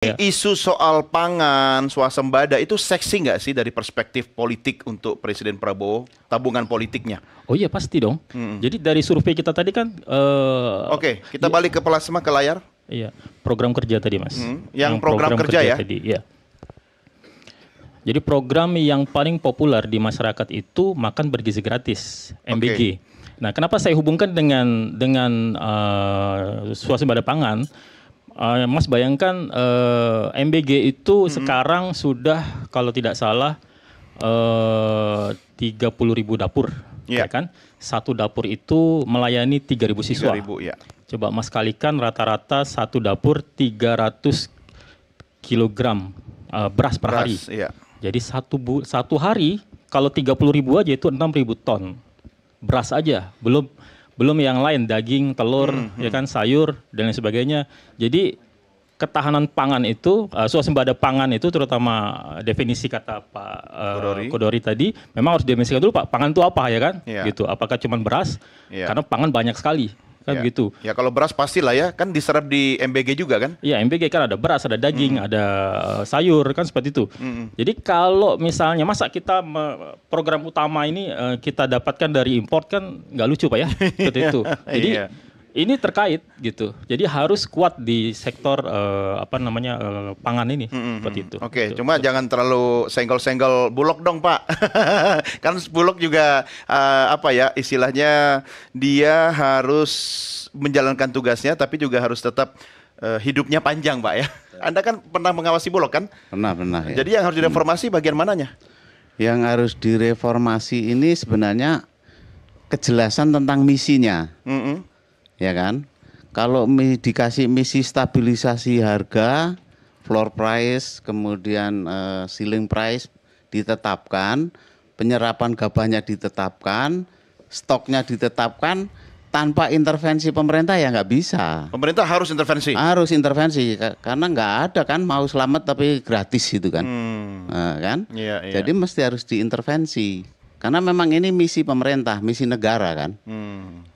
Ya. Isu soal pangan, swasembada itu seksi nggak sih dari perspektif politik untuk Presiden Prabowo, tabungan politiknya? Oh iya pasti dong. Jadi dari survei kita tadi kan, Oke, kita balik ke plasma ke layar. iya program kerja tadi mas. Yang program kerja ya? Tadi, ya. Jadi program yang paling populer di masyarakat itu makan bergizi gratis, MBG. Nah, kenapa saya hubungkan dengan swasembada pangan? Mas bayangkan MBG itu sekarang sudah kalau tidak salah 30.000 dapur, ya kan? Satu dapur itu melayani 3.000 siswa. 3.000, ya. Coba Mas kalikan rata-rata satu dapur 300 kilogram beras per hari. Iya. Jadi satu hari kalau 30.000 aja itu 6.000 ton beras aja, belum yang lain, daging, telur, ya kan, sayur dan lain sebagainya. Jadi ketahanan pangan itu, swasembada pangan itu, terutama definisi kata Pak Kodori tadi, memang harus definisikan dulu Pak, pangan itu apa, ya kan? Gitu. Apakah cuma beras? Karena pangan banyak sekali, kan begitu. Ya kalau beras pastilah ya, kan diserap di MBG juga kan? Iya, MBG kan ada beras, ada daging, ada sayur, kan seperti itu. Jadi kalau misalnya masa kita program utama ini kita dapatkan dari import, kan nggak lucu Pak ya, seperti itu. Jadi ini terkait gitu. Jadi harus kuat di sektor pangan ini, seperti itu. Oke, cuma jangan terlalu senggol-senggol Bulog dong Pak. Kan Bulog juga istilahnya dia harus menjalankan tugasnya, tapi juga harus tetap hidupnya panjang Pak ya. Anda kan pernah mengawasi Bulog kan? Pernah ya. Jadi yang harus direformasi bagian mananya? Yang harus direformasi ini sebenarnya kejelasan tentang misinya. Ya kan? Kalau dikasih misi stabilisasi harga, floor price, kemudian ceiling price ditetapkan, penyerapan gabahnya ditetapkan, stoknya ditetapkan, tanpa intervensi pemerintah ya nggak bisa. Pemerintah harus intervensi? Harus intervensi, karena nggak ada kan mau selamat tapi gratis gitu kan. Kan? Jadi mesti harus diintervensi. Karena memang ini misi pemerintah, misi negara kan.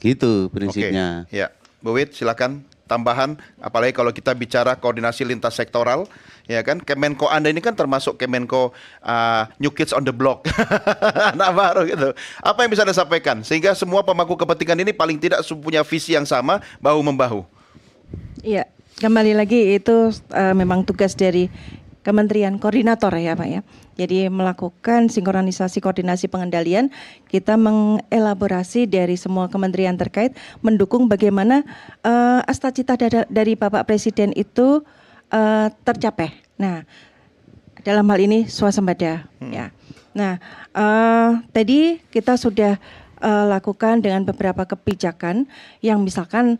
Gitu prinsipnya. Ya, Bu Wit silakan tambahan, apalagi kalau kita bicara koordinasi lintas sektoral, ya kan, Kemenko Anda ini kan termasuk Kemenko New Kids on the Block, anak baru gitu. Apa yang bisa Anda sampaikan sehingga semua pemangku kepentingan ini paling tidak punya visi yang sama, bahu membahu? Iya, kembali lagi itu memang tugas dari Kementerian Koordinator ya Pak ya. Jadi melakukan sinkronisasi koordinasi pengendalian, kita mengelaborasi dari semua kementerian terkait, mendukung bagaimana cita-cita dari Bapak Presiden itu tercapai. Nah, dalam hal ini swasembada. Ya. Nah, tadi kita sudah lakukan dengan beberapa kebijakan yang misalkan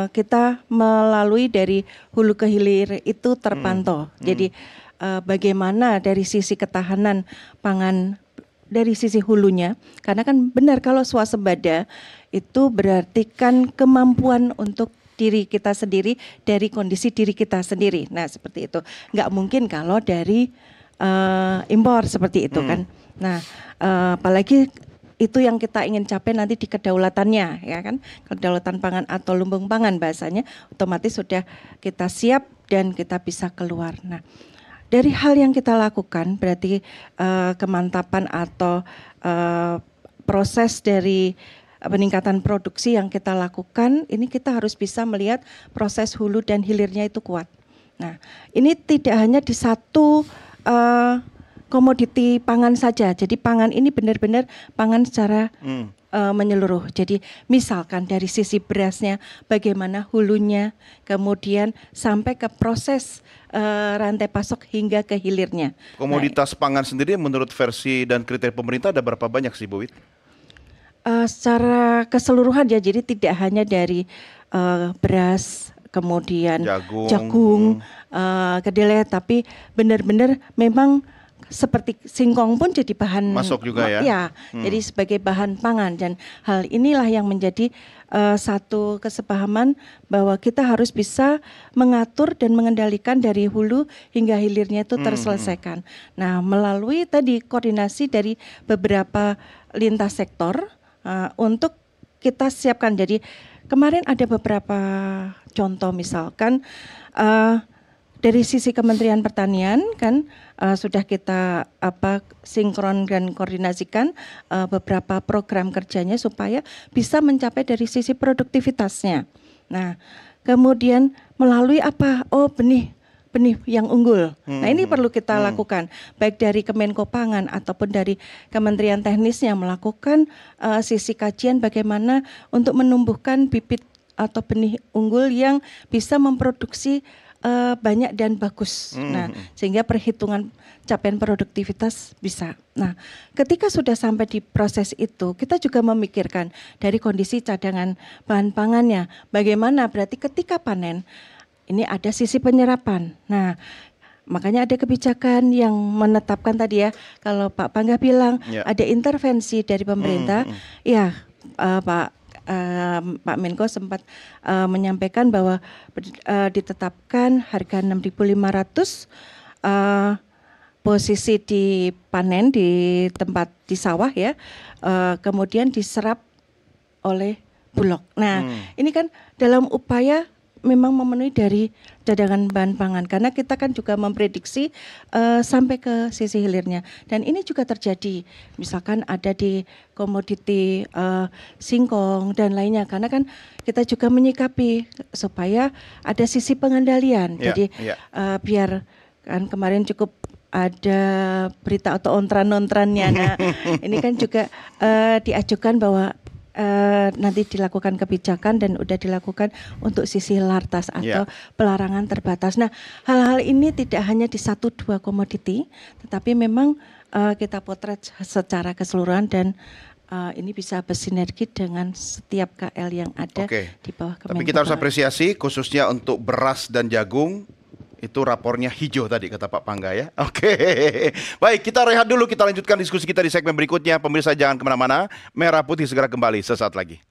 kita melalui dari hulu ke hilir itu terpantau. Jadi bagaimana dari sisi ketahanan pangan dari sisi hulunya, karena kan benar kalau swasembada itu berarti kan kemampuan untuk diri kita sendiri dari kondisi diri kita sendiri. Nah seperti itu, nggak mungkin kalau dari impor seperti itu kan. Nah apalagi itu yang kita ingin capai nanti di kedaulatannya, ya kan, kedaulatan pangan atau lumbung pangan bahasanya, otomatis sudah kita siap dan kita bisa keluar. Nah, dari hal yang kita lakukan berarti kemantapan atau proses dari peningkatan produksi yang kita lakukan, ini kita harus bisa melihat proses hulu dan hilirnya itu kuat. Nah, ini tidak hanya di satu komoditi pangan saja. Jadi pangan ini benar-benar pangan secara menyeluruh. Jadi misalkan dari sisi berasnya, bagaimana hulunya, kemudian sampai ke proses rantai pasok hingga ke hilirnya. Komoditas pangan sendiri menurut versi dan kriteria pemerintah ada berapa banyak sih Bu Wit? Secara keseluruhan ya, jadi tidak hanya dari beras, kemudian jagung, kedelai, tapi benar-benar memang seperti singkong pun jadi bahan masuk juga ya. Ya, jadi sebagai bahan pangan, dan hal inilah yang menjadi satu kesepahaman bahwa kita harus bisa mengatur dan mengendalikan dari hulu hingga hilirnya itu terselesaikan. Nah, melalui tadi koordinasi dari beberapa lintas sektor untuk kita siapkan. Jadi kemarin ada beberapa contoh, misalkan dari sisi Kementerian Pertanian kan sudah kita sinkron dan koordinasikan beberapa program kerjanya supaya bisa mencapai dari sisi produktivitasnya. Nah, kemudian melalui benih yang unggul. Nah, ini perlu kita lakukan baik dari Kemenko Pangan ataupun dari Kementerian Teknisnya melakukan sisi kajian bagaimana untuk menumbuhkan bibit atau benih unggul yang bisa memproduksi banyak dan bagus. Nah, sehingga perhitungan capaian produktivitas bisa. Nah, ketika sudah sampai di proses itu, kita juga memikirkan dari kondisi cadangan bahan pangannya. Bagaimana berarti ketika panen ini ada sisi penyerapan. Nah, makanya ada kebijakan yang menetapkan tadi ya, kalau Pak Pangga bilang ada intervensi dari pemerintah, ya Pak Menko sempat menyampaikan bahwa ditetapkan harga 6.500 posisi di panen di tempat di sawah ya, kemudian diserap oleh Bulog. Nah, ini kan dalam upaya memang memenuhi dari cadangan bahan pangan karena kita kan juga memprediksi sampai ke sisi hilirnya, dan ini juga terjadi misalkan ada di komoditi singkong dan lainnya, karena kan kita juga menyikapi supaya ada sisi pengendalian. Jadi biar kan kemarin cukup ada berita atau ontran-ontrannya. Nah, ini kan juga diajukan bahwa nanti dilakukan kebijakan dan udah dilakukan untuk sisi lartas atau pelarangan terbatas. Nah, hal-hal ini tidak hanya di 1-2 komoditi, tetapi memang kita potret secara keseluruhan dan ini bisa bersinergi dengan setiap KL yang ada di bawah Kemenko. Tapi kita harus apresiasi khususnya untuk beras dan jagung. Itu rapornya hijau tadi kata Pak Pangga ya. Baik, kita rehat dulu, kita lanjutkan diskusi kita di segmen berikutnya. Pemirsa jangan kemana-mana, Merah Putih segera kembali sesaat lagi.